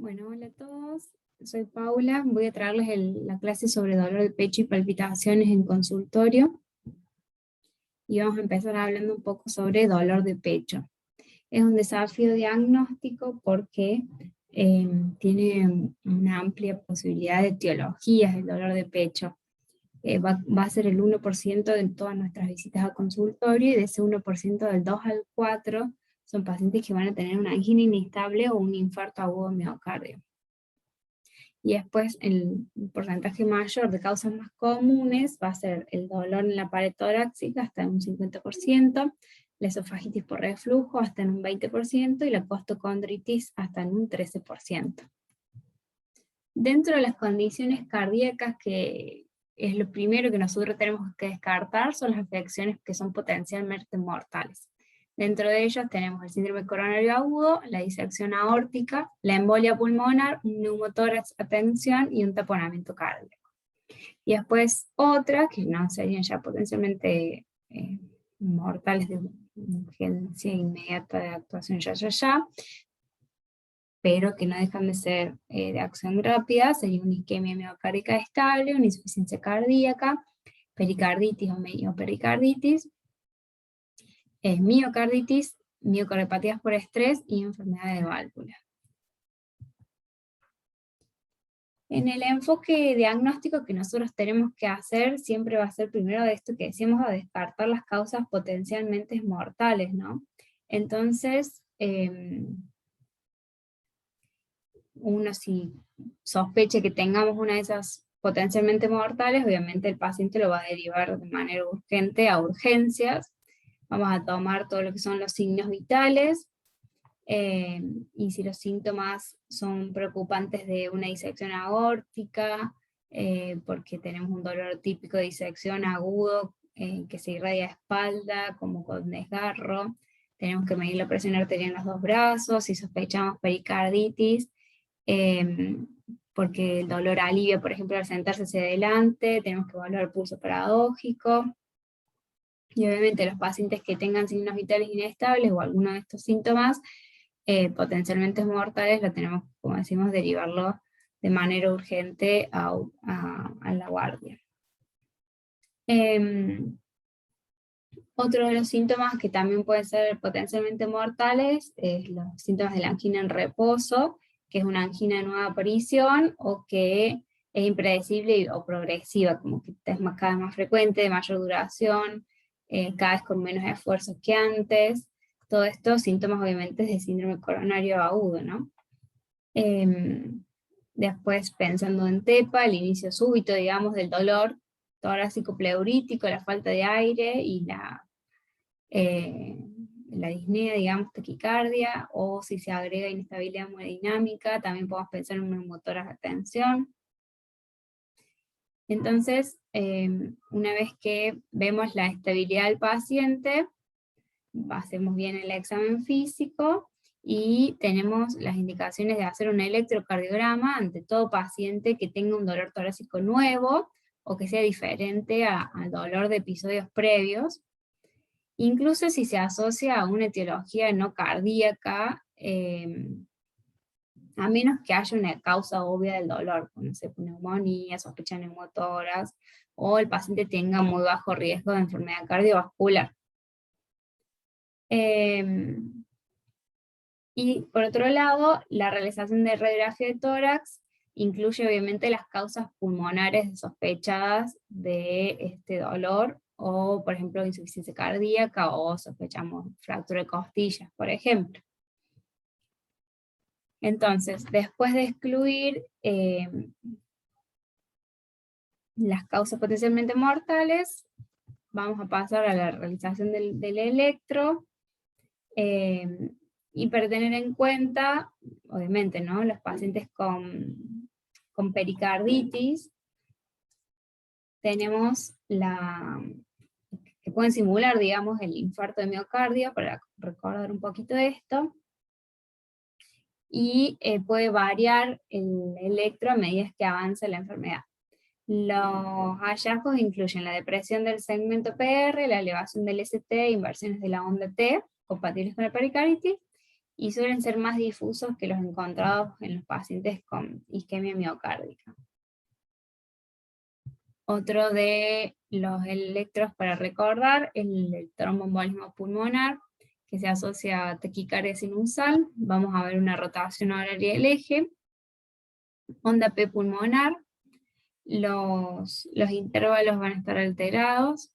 Bueno, hola a todos, soy Paula, voy a traerles la clase sobre dolor de pecho y palpitaciones en consultorio y vamos a empezar hablando un poco sobre dolor de pecho. Es un desafío diagnóstico porque tiene una amplia posibilidad de etiologías del dolor de pecho. Va a ser el 1% de todas nuestras visitas a consultorio y de ese 1% del 2 al 4 son pacientes que van a tener una angina inestable o un infarto agudo de miocardio. Y después el porcentaje mayor de causas más comunes va a ser el dolor en la pared torácica hasta en un 50%, la esofagitis por reflujo hasta en un 20% y la costocondritis hasta en un 13%. Dentro de las condiciones cardíacas, que es lo primero que nosotros tenemos que descartar, son las afecciones que son potencialmente mortales. Dentro de ellos tenemos el síndrome coronario agudo, la disección aórtica, la embolia pulmonar, un neumotórax a tensión y un taponamiento cardíaco. Y después otras que no serían ya potencialmente mortales de urgencia inmediata de actuación ya, pero que no dejan de ser de acción rápida, sería una isquemia miocárdica estable, una insuficiencia cardíaca, pericarditis o mediopericarditis, miocarditis, miocardiopatías por estrés y enfermedad de válvula. En el enfoque diagnóstico que nosotros tenemos que hacer, siempre va a ser primero de esto que decíamos, a descartar las causas potencialmente mortales, ¿no? Entonces, uno si sospecha que tengamos una de esas potencialmente mortales, obviamente el paciente lo va a derivar de manera urgente a urgencias. Vamos a tomar todo lo que son los signos vitales, y si los síntomas son preocupantes de una disección aórtica, porque tenemos un dolor típico de disección agudo que se irradia a espalda, como con desgarro, tenemos que medir la presión arterial en los dos brazos, si sospechamos pericarditis, porque el dolor alivia, por ejemplo, al sentarse hacia adelante, tenemos que evaluar el pulso paradójico, y obviamente los pacientes que tengan signos vitales inestables o alguno de estos síntomas potencialmente mortales, lo tenemos, como decimos, derivarlo de manera urgente a la guardia. Otro de los síntomas que también pueden ser potencialmente mortales es los síntomas de la angina en reposo, que es una angina de nueva aparición o que es impredecible o progresiva, como que es cada vez más frecuente, de mayor duración, cada vez con menos esfuerzos que antes. Todos estos síntomas obviamente de síndrome coronario agudo, ¿no? Después pensando en TEPA, el inicio súbito, digamos, del dolor torácico pleurítico, la falta de aire y la disnea, digamos, taquicardia, o si se agrega inestabilidad hemodinámica, también podemos pensar en un neumotórax de tensión. Entonces, una vez que vemos la estabilidad del paciente, hacemos bien el examen físico y tenemos las indicaciones de hacer un electrocardiograma ante todo paciente que tenga un dolor torácico nuevo o que sea diferente al dolor de episodios previos, incluso si se asocia a una etiología no cardíaca, a menos que haya una causa obvia del dolor, como neumonía, sospecha de neumotórax, o el paciente tenga muy bajo riesgo de enfermedad cardiovascular. Y por otro lado, la realización de radiografía de tórax incluye obviamente las causas pulmonares sospechadas de este dolor, o por ejemplo insuficiencia cardíaca, o sospechamos fractura de costillas, por ejemplo. Entonces, después de excluir las causas potencialmente mortales, vamos a pasar a la realización del electro, y para tener en cuenta, obviamente, ¿no?, los pacientes con pericarditis, tenemos que pueden simular, digamos, el infarto de miocardio, para recordar un poquito de esto, y puede variar el electro a medida que avanza la enfermedad. Los hallazgos incluyen la depresión del segmento PR, la elevación del ST, inversiones de la onda T, compatibles con la pericarditis, y suelen ser más difusos que los encontrados en los pacientes con isquemia miocárdica. Otro de los electros para recordar, el tromboembolismo pulmonar, que se asocia a taquicardia sinusal. Vamos a ver una rotación horaria del eje, onda P pulmonar, los intervalos van a estar alterados,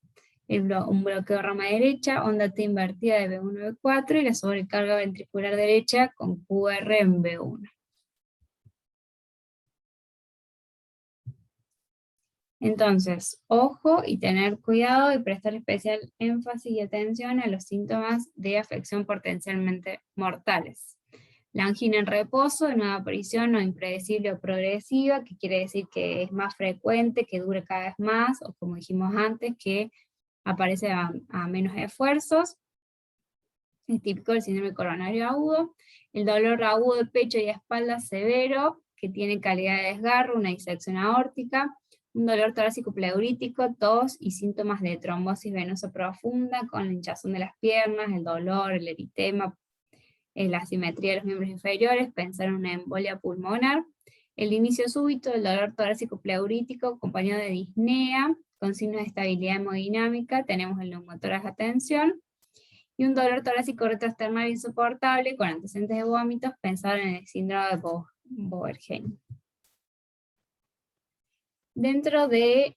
un bloqueo rama derecha, onda T invertida de B1 B4 y la sobrecarga ventricular derecha con QR en B1. Entonces, ojo y tener cuidado y prestar especial énfasis y atención a los síntomas de afección potencialmente mortales. La angina en reposo, de nueva aparición o impredecible o progresiva, que quiere decir que es más frecuente, que dure cada vez más, o como dijimos antes, que aparece a menos esfuerzos. Es típico del síndrome coronario agudo. El dolor agudo de pecho y espalda severo, que tiene calidad de desgarro, una disección aórtica, un dolor torácico pleurítico, tos y síntomas de trombosis venosa profunda, con la hinchazón de las piernas, el dolor, el eritema, la asimetría de los miembros inferiores, pensar en una embolia pulmonar, el inicio súbito del dolor torácico pleurítico acompañado de disnea, con signos de estabilidad hemodinámica, tenemos el neumotórax a tensión, y un dolor torácico retroesternal insoportable con antecedentes de vómitos, pensar en el síndrome de Boerhaave. Dentro de,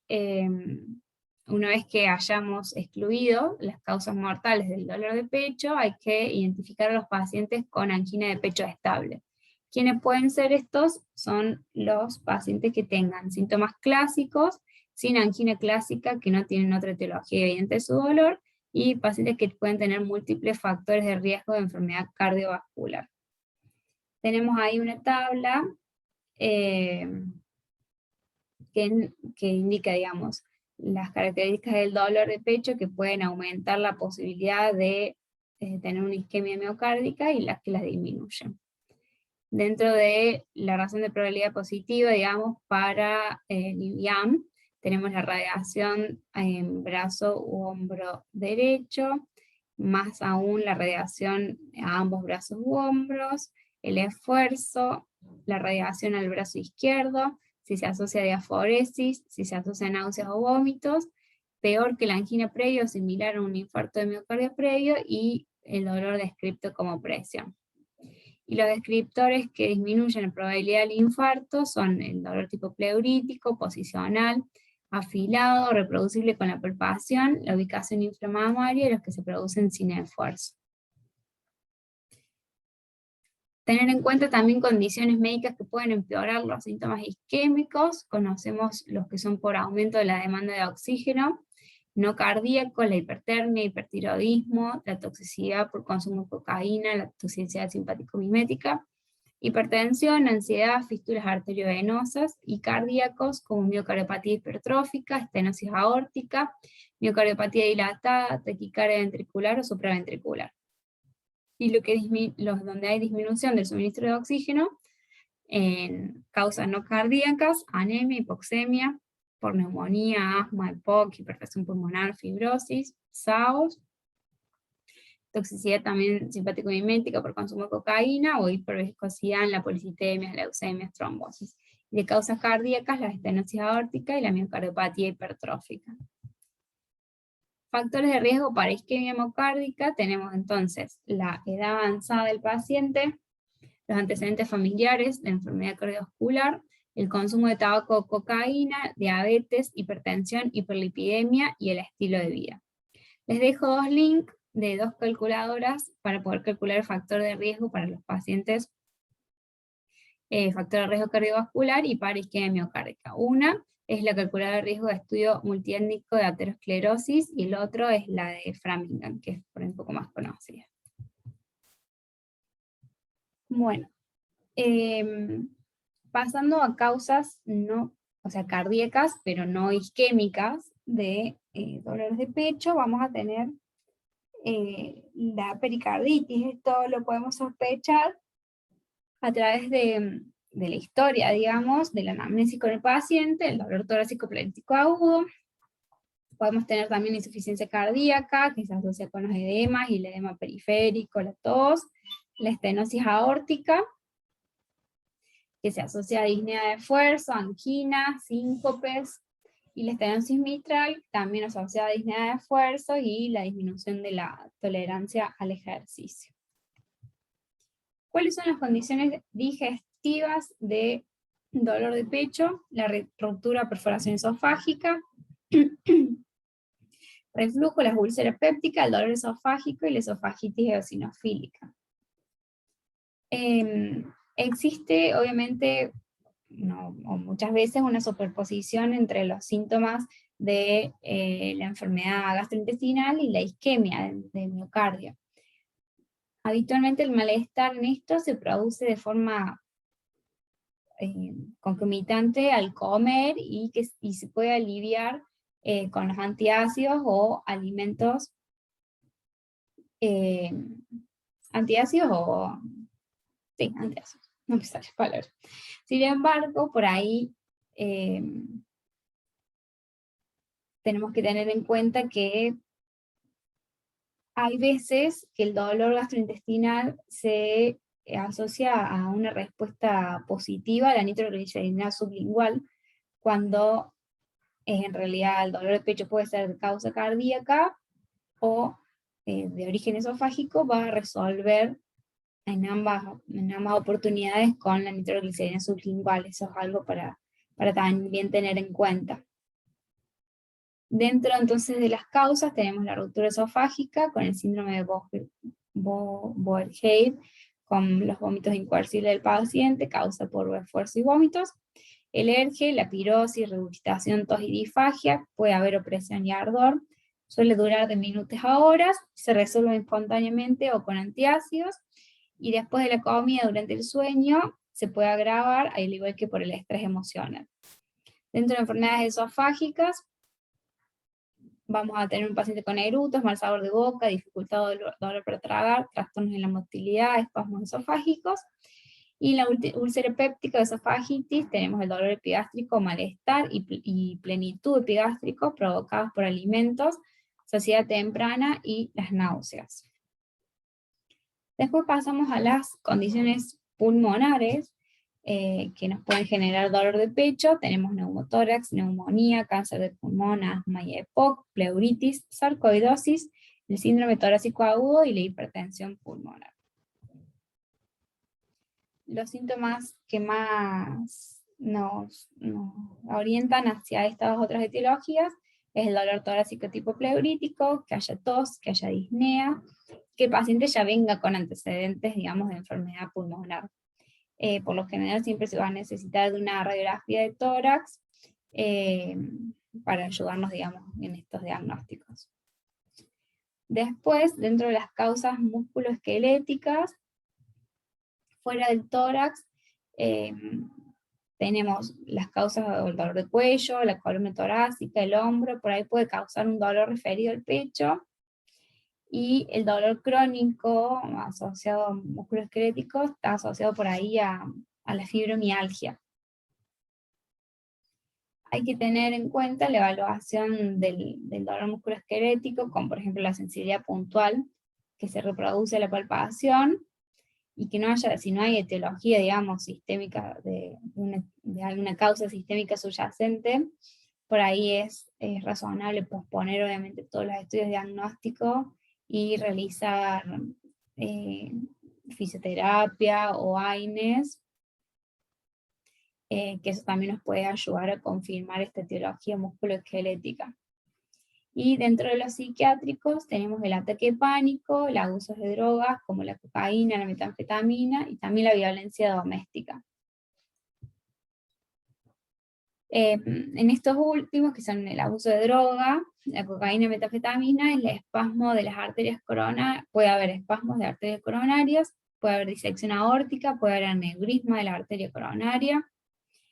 una vez que hayamos excluido las causas mortales del dolor de pecho, hay que identificar a los pacientes con angina de pecho estable. ¿Quiénes pueden ser estos? Son los pacientes que tengan síntomas clásicos, sin angina clásica, que no tienen otra etiología evidente de su dolor, y pacientes que pueden tener múltiples factores de riesgo de enfermedad cardiovascular. Tenemos ahí una tabla que indica, digamos, las características del dolor de pecho que pueden aumentar la posibilidad de tener una isquemia miocárdica y las que las disminuyen. Dentro de la razón de probabilidad positiva, digamos, para el IAM, tenemos la radiación en brazo u hombro derecho, más aún la radiación a ambos brazos u hombros, el esfuerzo, la radiación al brazo izquierdo, si se asocia a diaforesis, si se asocia a náuseas o vómitos, peor que la angina previa o similar a un infarto de miocardio previo, y el dolor descrito como presión. Y los descriptores que disminuyen la probabilidad del infarto son el dolor tipo pleurítico, posicional, afilado, reproducible con la palpación, la ubicación inflamatoria y los que se producen sin esfuerzo. Tener en cuenta también condiciones médicas que pueden empeorar los síntomas isquémicos. Conocemos los que son por aumento de la demanda de oxígeno, no cardíaco, la hipertermia, hipertiroidismo, la toxicidad por consumo de cocaína, la toxicidad simpático-mimética, hipertensión, ansiedad, fístulas arteriovenosas, y cardíacos como miocardiopatía hipertrófica, estenosis aórtica, miocardiopatía dilatada, taquicardia ventricular o supraventricular. Y donde hay disminución del suministro de oxígeno, en causas no cardíacas, anemia, hipoxemia, por neumonía, asma, EPOC, hipertensión pulmonar, fibrosis, SAOS, toxicidad también simpático-mimética por consumo de cocaína, o hiperviscosidad en la policitemia, leucemias, trombosis. De causas cardíacas, la estenosis aórtica y la miocardiopatía hipertrófica. Factores de riesgo para isquemia miocárdica, tenemos entonces la edad avanzada del paciente, los antecedentes familiares de enfermedad cardiovascular, el consumo de tabaco o cocaína, diabetes, hipertensión, hiperlipidemia y el estilo de vida. Les dejo dos links de dos calculadoras para poder calcular el factor de riesgo para los pacientes, factor de riesgo cardiovascular y para isquemia miocárdica. Una es la calculadora de riesgo de estudio multiétnico de aterosclerosis, y el otro es la de Framingham, que es por un poco más conocida. Bueno, pasando a causas cardíacas, pero no isquémicas, de dolores de pecho, vamos a tener la pericarditis. Esto lo podemos sospechar a través de la historia, digamos, de la anamnesis con el paciente, el dolor torácico pleurítico agudo. Podemos tener también insuficiencia cardíaca, que se asocia con los edemas y el edema periférico, la tos, la estenosis aórtica, que se asocia a disnea de esfuerzo, angina, síncopes, y la estenosis mitral, también asociada a disnea de esfuerzo y la disminución de la tolerancia al ejercicio. ¿Cuáles son las condiciones digestivas de dolor de pecho? La ruptura, perforación esofágica, reflujo, las úlceras pépticas, el dolor esofágico y la esofagitis eosinofílica. Existe, obviamente, o muchas veces, una superposición entre los síntomas de la enfermedad gastrointestinal y la isquemia del miocardio. Habitualmente el malestar en esto se produce de forma concomitante al comer y se puede aliviar con los antiácidos o alimentos antiácidos o... Sí, antiácidos, no me sale palabra. Sin embargo, por ahí tenemos que tener en cuenta que hay veces que el dolor gastrointestinal se asocia a una respuesta positiva a la nitroglicerina sublingual, cuando en realidad el dolor de pecho puede ser de causa cardíaca o de origen esofágico, va a resolver en ambas oportunidades con la nitroglicerina sublingual. Eso es algo para también tener en cuenta. Dentro entonces de las causas tenemos la ruptura esofágica con el síndrome de Boerhaave, con los vómitos incoercibles del paciente, causa por esfuerzo y vómitos. El ERGE, la pirosis, regurgitación, tos y disfagia, puede haber opresión y ardor, suele durar de minutos a horas, se resuelve espontáneamente o con antiácidos, y después de la comida durante el sueño se puede agravar, al igual que por el estrés emocional. Dentro de enfermedades esofágicas, vamos a tener un paciente con erutos, mal sabor de boca, dificultad o dolor para tragar, trastornos en la motilidad, espasmos esofágicos. Y en la úlcera péptica o esofagitis tenemos el dolor epigástrico, malestar y plenitud epigástrico provocados por alimentos, saciedad temprana y las náuseas. Después pasamos a las condiciones pulmonares que nos pueden generar dolor de pecho. Tenemos neumotórax, neumonía, cáncer de pulmón, asma y EPOC, pleuritis, sarcoidosis, el síndrome torácico agudo y la hipertensión pulmonar. Los síntomas que más nos orientan hacia estas otras etiologías es el dolor torácico tipo pleurítico, que haya tos, que haya disnea, que el paciente ya venga con antecedentes, digamos, de enfermedad pulmonar. Por lo general siempre se va a necesitar de una radiografía de tórax para ayudarnos, digamos, en estos diagnósticos. Después, dentro de las causas musculoesqueléticas, fuera del tórax, tenemos las causas del dolor de cuello, la columna torácica, el hombro, por ahí puede causar un dolor referido al pecho, y el dolor crónico asociado a músculo esquelético está asociado por ahí a la fibromialgia. Hay que tener en cuenta la evaluación del dolor musculoesquelético, como por ejemplo la sensibilidad puntual, que se reproduce a la palpación, y que no haya, si no hay etiología, digamos, sistémica, de alguna causa sistémica subyacente, por ahí es razonable posponer obviamente todos los estudios diagnósticos y realizar fisioterapia o AINES, que eso también nos puede ayudar a confirmar esta etiología musculoesquelética. Y dentro de los psiquiátricos tenemos el ataque de pánico, el abuso de drogas como la cocaína, la metanfetamina y también la violencia doméstica. En estos últimos, que son el abuso de droga, la cocaína y metanfetamina, el espasmo de las arterias coronarias, puede haber espasmos de arterias coronarias, puede haber disección aórtica, puede haber aneurisma de la arteria coronaria,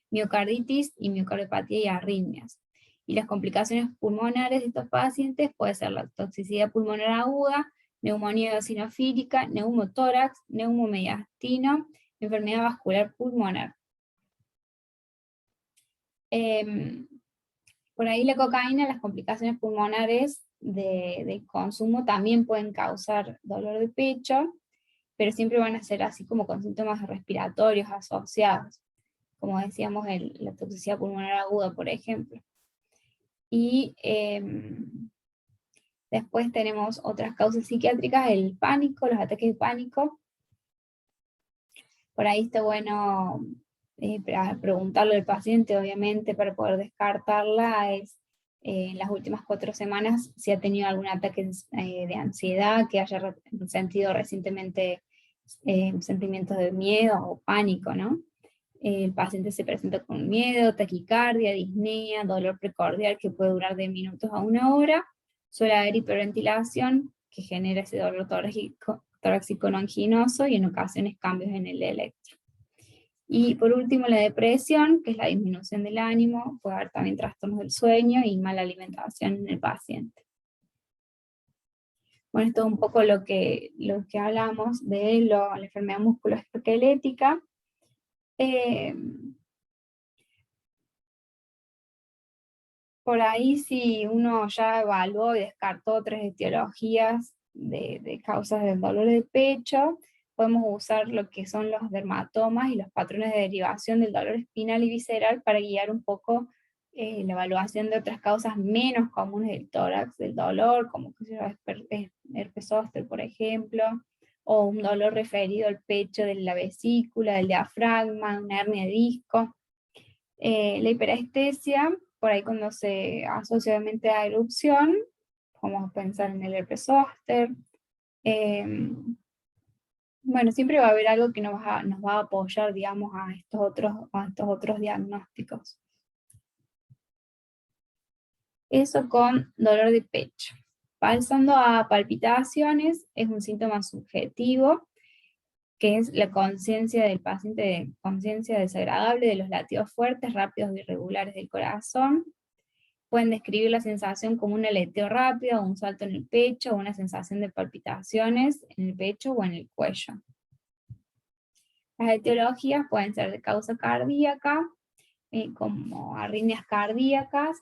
miocarditis y miocardiopatía y arritmias. Y las complicaciones pulmonares de estos pacientes puede ser la toxicidad pulmonar aguda, neumonía eosinofílica, neumotórax, neumomediastino, enfermedad vascular pulmonar. Por ahí la cocaína, las complicaciones pulmonares del consumo también pueden causar dolor de pecho, pero siempre van a ser así como con síntomas respiratorios asociados, como decíamos, la toxicidad pulmonar aguda, por ejemplo. Y después tenemos otras causas psiquiátricas, el pánico, los ataques de pánico. Por ahí está bueno preguntarle al paciente, obviamente, para poder descartarla, es en las últimas 4 semanas si ha tenido algún ataque de ansiedad, que haya sentido recientemente sentimientos de miedo o pánico, ¿no? El paciente se presenta con miedo, taquicardia, disnea, dolor precordial que puede durar de minutos a 1 hora, suele haber hiperventilación que genera ese dolor torácico no anginoso y en ocasiones cambios en el electro. Y por último la depresión, que es la disminución del ánimo, puede haber también trastornos del sueño y mala alimentación en el paciente. Bueno, esto es un poco lo que hablamos de la enfermedad musculoesquelética. Por ahí si uno ya evaluó y descartó 3 etiologías de causas del dolor de pecho, podemos usar lo que son los dermatomas y los patrones de derivación del dolor espinal y visceral para guiar un poco la evaluación de otras causas menos comunes del tórax, del dolor, como herpes zóster, por ejemplo, o un dolor referido al pecho de la vesícula, del diafragma, una hernia de disco. La hiperestesia, por ahí cuando se asocia obviamente a erupción, podemos pensar en el herpes zóster. Bueno, siempre va a haber algo que nos va a apoyar, digamos, a estos otros diagnósticos. Eso con dolor de pecho. Pasando a palpitaciones, es un síntoma subjetivo, que es la conciencia del paciente, conciencia desagradable de los latidos fuertes, rápidos e irregulares del corazón. Pueden describir la sensación como un aleteo rápido, un salto en el pecho, o una sensación de palpitaciones en el pecho o en el cuello. Las etiologías pueden ser de causa cardíaca, como arritmias cardíacas,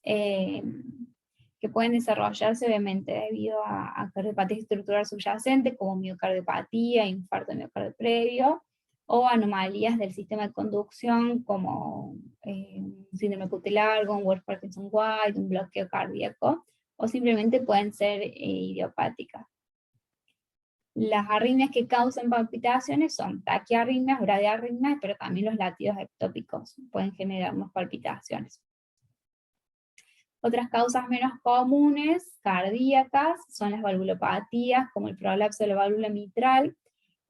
que pueden desarrollarse obviamente debido a cardiopatía estructural subyacente, como miocardiopatía, infarto miocardio previo, o anomalías del sistema de conducción, como síndrome cutelar, Parkinson-White, un bloqueo cardíaco, o simplemente pueden ser idiopáticas. Las arritmias que causan palpitaciones son taquiarritmias, bradiarritmias, pero también los latidos ectópicos pueden generarnos palpitaciones. Otras causas menos comunes, cardíacas, son las valvulopatías, como el prolapso de la válvula mitral,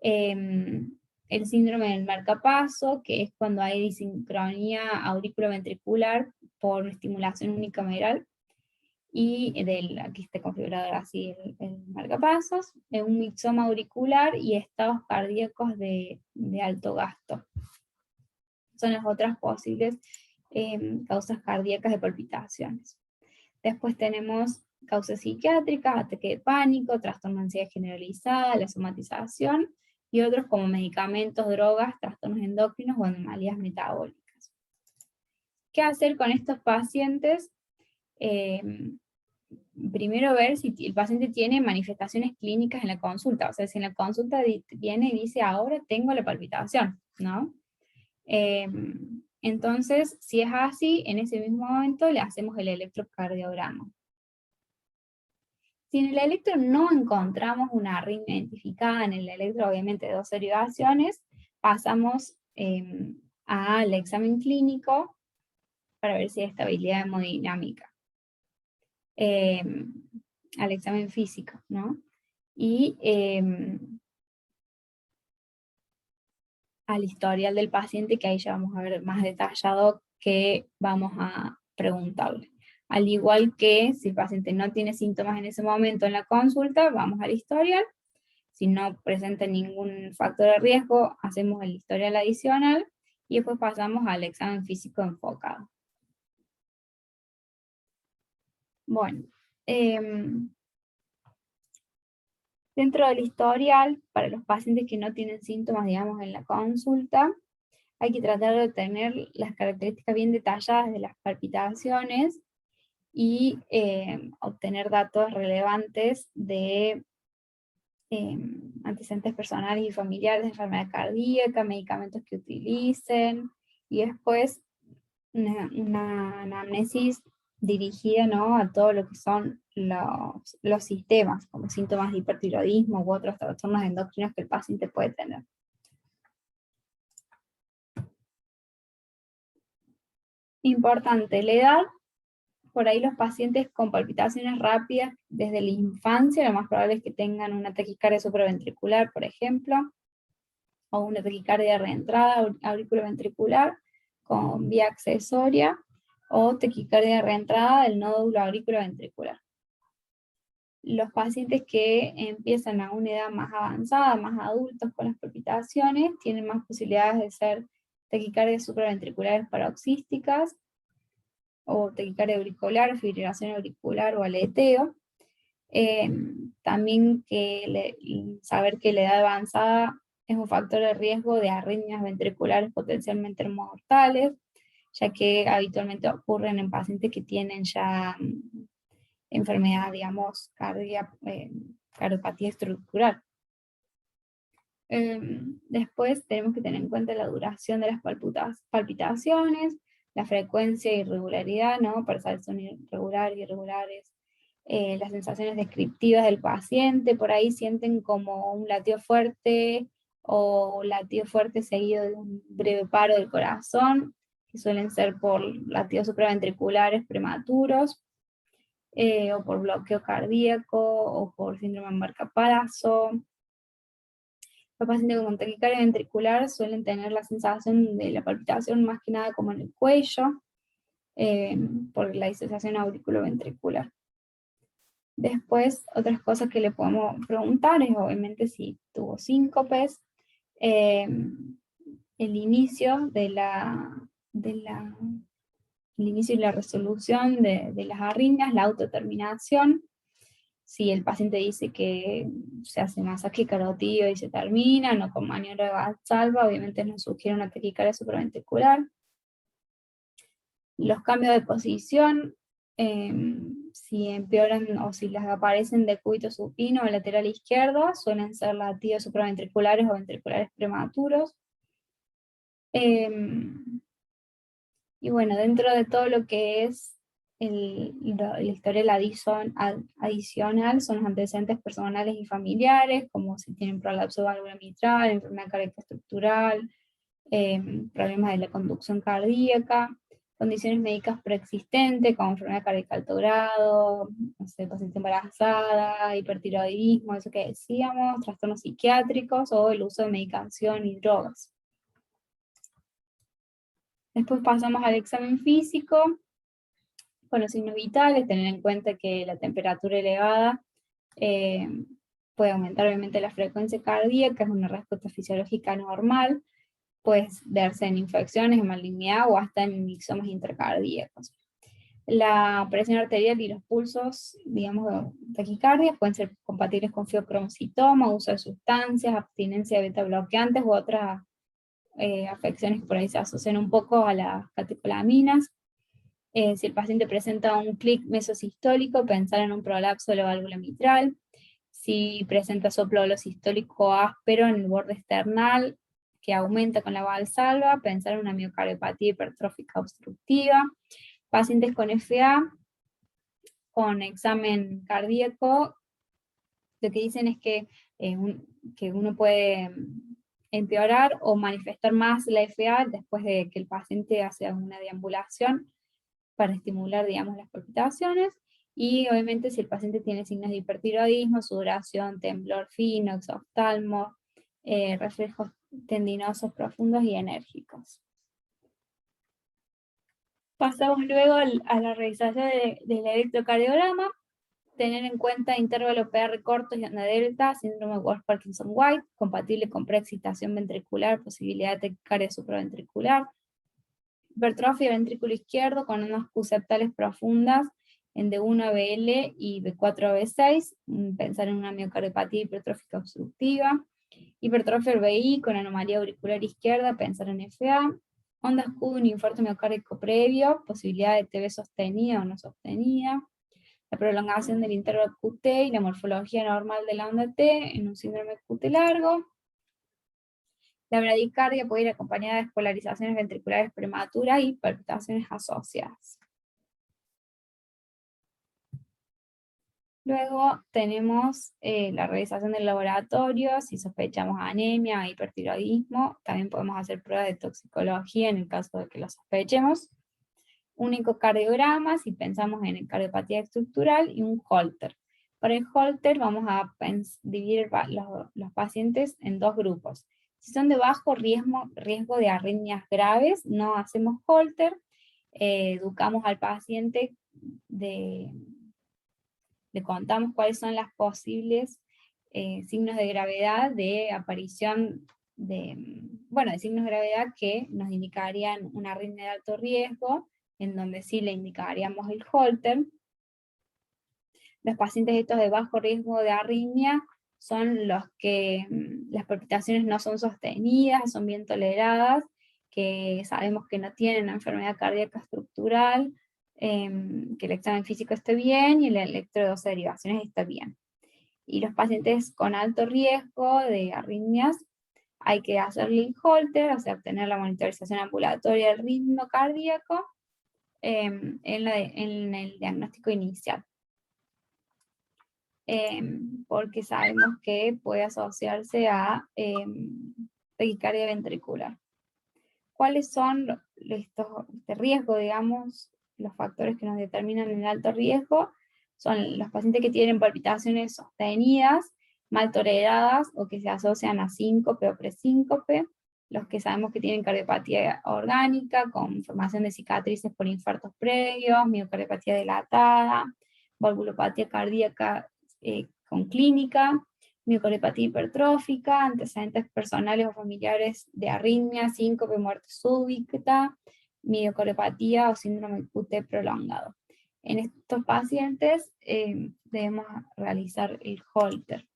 el síndrome del marcapaso, que es cuando hay disincronía auriculoventricular por estimulación unicameral, y aquí está configurado así el marcapasos, un mixoma auricular y estados cardíacos de alto gasto. Son las otras posibles causas cardíacas de palpitaciones. Después tenemos causas psiquiátricas, ataque de pánico, trastorno de ansiedad generalizada, la somatización, y otros como medicamentos, drogas, trastornos endocrinos o anomalías metabólicas. ¿Qué hacer con estos pacientes? Primero ver si el paciente tiene manifestaciones clínicas en la consulta, o sea, si en la consulta viene y dice, ahora tengo la palpitación, ¿no? Entonces, si es así, en ese mismo momento le hacemos el electrocardiograma. Si en el electro no encontramos una arritmia identificada, en el electro obviamente 2 derivaciones, pasamos al examen clínico para ver si hay estabilidad hemodinámica. Al examen físico, ¿no? Y al historial del paciente, que ahí ya vamos a ver más detallado qué vamos a preguntarle. Al igual que si el paciente no tiene síntomas en ese momento en la consulta, vamos al historial. Si no presenta ningún factor de riesgo, hacemos el historial adicional y después pasamos al examen físico enfocado. Bueno, dentro del historial, para los pacientes que no tienen síntomas, digamos, en la consulta, hay que tratar de tener las características bien detalladas de las palpitaciones y obtener datos relevantes de antecedentes personales y familiares de enfermedad cardíaca, medicamentos que utilicen, y después una anamnesis dirigida, ¿no?, a todo lo que son los sistemas, como síntomas de hipertiroidismo u otros trastornos endocrinos que el paciente puede tener. Importante, la edad. Por ahí los pacientes con palpitaciones rápidas desde la infancia, lo más probable es que tengan una taquicardia supraventricular, por ejemplo, o una taquicardia de reentrada auriculoventricular con vía accesoria, o taquicardia de reentrada del nódulo auriculoventricular. Los pacientes que empiezan a una edad más avanzada, más adultos con las palpitaciones, tienen más posibilidades de ser taquicardias supraventriculares paroxísticas, o taquicardia auricular, fibrilación auricular o aleteo. También saber que la edad avanzada es un factor de riesgo de arritmias ventriculares potencialmente mortales, ya que habitualmente ocurren en pacientes que tienen ya enfermedad, digamos, cardiopatía estructural. Después tenemos que tener en cuenta la duración de las palpitaciones, la frecuencia e irregularidad, ¿no? Para saber si son irregulares, las sensaciones descriptivas del paciente, por ahí sienten como un latido fuerte, o latido fuerte seguido de un breve paro del corazón, que suelen ser por latidos supraventriculares prematuros, o por bloqueo cardíaco, o por síndrome de Marca-Paraso. Los pacientes con taquicardia ventricular suelen tener la sensación de la palpitación más que nada como en el cuello, por la disociación auriculoventricular. Después, otras cosas que le podemos preguntar es, obviamente, si tuvo síncopes, el inicio de el inicio y la resolución de las arritmias, la autoterminación. Si el paciente dice que se hace masaje carotídeo y se termina, no con maniobra de Valsalva, obviamente nos sugiere una taquicardia supraventricular. Los cambios de posición, si empeoran o si les aparecen de cúbito supino o lateral izquierdo, suelen ser latidos supraventriculares o ventriculares prematuros. Y bueno, dentro de todo lo que es el historial adicional son los antecedentes personales y familiares, como si tienen prolapso de válvula mitral, enfermedad cardíaca estructural, problemas de la conducción cardíaca, condiciones médicas preexistentes, como enfermedad cardíaca de alto grado, no sé, paciente embarazada, hipertiroidismo, eso que decíamos, trastornos psiquiátricos, o el uso de medicación y drogas. Después pasamos al examen físico, con los signos vitales, tener en cuenta que la temperatura elevada puede aumentar obviamente la frecuencia cardíaca, es una respuesta fisiológica normal, puede verse en infecciones, en malignidad o hasta en mixomas intercardíacos. La presión arterial y los pulsos, digamos, taquicardia, pueden ser compatibles con fiocromocitoma, uso de sustancias, abstinencia de beta bloqueantes u otras afecciones que por ahí se asocian un poco a las catecolaminas. Si el paciente presenta un clic mesosistólico, pensar en un prolapso de la válvula mitral. Si presenta soplo sistólico áspero en el borde external, que aumenta con la valsalva, pensar en una miocardiopatía hipertrófica obstructiva. Pacientes con FA, con examen cardíaco, lo que dicen es que uno puede empeorar o manifestar más la FA después de que el paciente hace una deambulación para estimular, digamos, las palpitaciones, y obviamente si el paciente tiene signos de hipertiroidismo, sudoración, temblor fino, exoftalmo, reflejos tendinosos profundos y enérgicos. Pasamos luego a la realización del electrocardiograma, tener en cuenta intervalo PR corto y onda delta, síndrome de Wolff-Parkinson-White, compatible con preexcitación ventricular, posibilidad de taquicardia supraventricular, hipertrofia ventrículo izquierdo con ondas Q septales profundas en D1 ABL y B4 AB6, pensar en una miocardiopatía hipertrófica obstructiva, hipertrofia RBI con anomalía auricular izquierda, pensar en FA, ondas Q de un infarto miocárdico previo, posibilidad de TB sostenida o no sostenida, la prolongación del intervalo QT y la morfología normal de la onda T en un síndrome QT largo. La bradicardia puede ir acompañada de despolarizaciones ventriculares prematuras y palpitaciones asociadas. Luego tenemos la realización del laboratorio, si sospechamos anemia o hipertiroidismo, también podemos hacer pruebas de toxicología en el caso de que lo sospechemos. Un ecocardiograma si pensamos en cardiopatía estructural y un Holter. Para el Holter vamos a dividir los pacientes en dos grupos. Si son de bajo riesgo de arritmias graves, no hacemos Holter, educamos al paciente, le contamos cuáles son las posibles signos de gravedad de aparición de signos de gravedad que nos indicarían una arritmia de alto riesgo, en donde sí le indicaríamos el Holter. Los pacientes estos de bajo riesgo de arritmia son los que las palpitaciones no son sostenidas, son bien toleradas, que sabemos que no tienen una enfermedad cardíaca estructural, que el examen físico esté bien y el electrodosis de derivaciones está bien. Y los pacientes con alto riesgo de arritmias, hay que hacerle el Holter, o sea, obtener la monitorización ambulatoria del ritmo cardíaco en el diagnóstico inicial. Porque sabemos que puede asociarse a taquicardia ventricular. ¿Cuáles son este riesgo, digamos, los factores que nos determinan el alto riesgo? Son los pacientes que tienen palpitaciones sostenidas, mal toleradas o que se asocian a síncope o presíncope, los que sabemos que tienen cardiopatía orgánica, con formación de cicatrices por infartos previos, miocardiopatía dilatada, valvulopatía cardíaca con clínica, miocardiopatía hipertrófica, antecedentes personales o familiares de arritmia, síncope, muerte súbita, miocardiopatía o síndrome QT prolongado. En estos pacientes debemos realizar el Holter.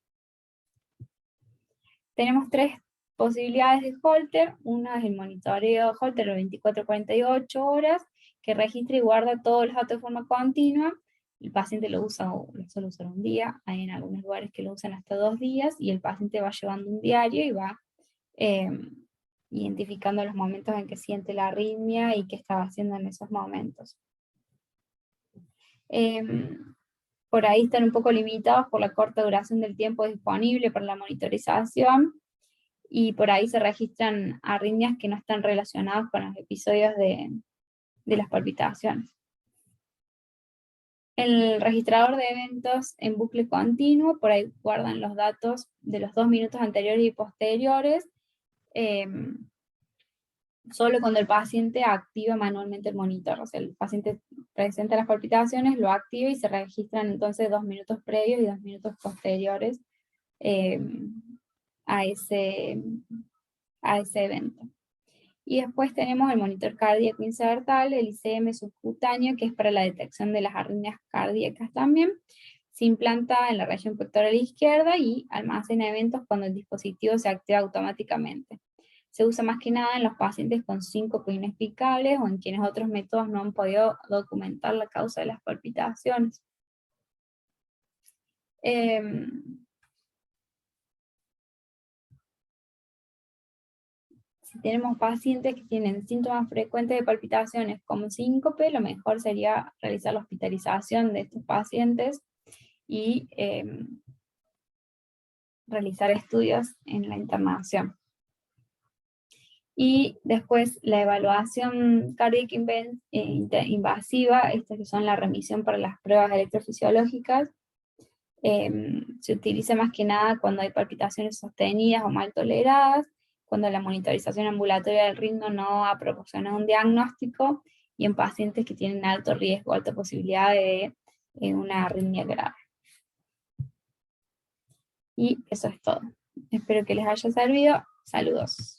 Tenemos tres posibilidades de Holter. Una es el monitoreo Holter de 24-48 horas, que registra y guarda todos los datos de forma continua. El paciente lo usa, o lo suele usar un día, hay en algunos lugares que lo usan hasta 2 días, y el paciente va llevando un diario y va identificando los momentos en que siente la arritmia y qué estaba haciendo en esos momentos. Por ahí están un poco limitados por la corta duración del tiempo disponible para la monitorización, y por ahí se registran arritmias que no están relacionadas con los episodios de las palpitaciones. El registrador de eventos en bucle continuo, por ahí guardan los datos de los 2 minutos anteriores y posteriores, solo cuando el paciente activa manualmente el monitor. O sea, el paciente presenta las palpitaciones, lo activa y se registran entonces 2 minutos previos y 2 minutos posteriores a ese evento. Y después tenemos el monitor cardíaco insertable, el ICM subcutáneo, que es para la detección de las arritmias cardíacas también. Se implanta en la región pectoral izquierda y almacena eventos cuando el dispositivo se activa automáticamente. Se usa más que nada en los pacientes con síncope inexplicables o en quienes otros métodos no han podido documentar la causa de las palpitaciones. Si tenemos pacientes que tienen síntomas frecuentes de palpitaciones como síncope, lo mejor sería realizar la hospitalización de estos pacientes y realizar estudios en la internación. Y después la evaluación cardíaca invasiva, estas que son la remisión para las pruebas electrofisiológicas, se utiliza más que nada cuando hay palpitaciones sostenidas o mal toleradas, cuando la monitorización ambulatoria del ritmo no ha proporcionado un diagnóstico, y en pacientes que tienen alto riesgo, alta posibilidad de una arritmia grave. Y eso es todo. Espero que les haya servido. Saludos.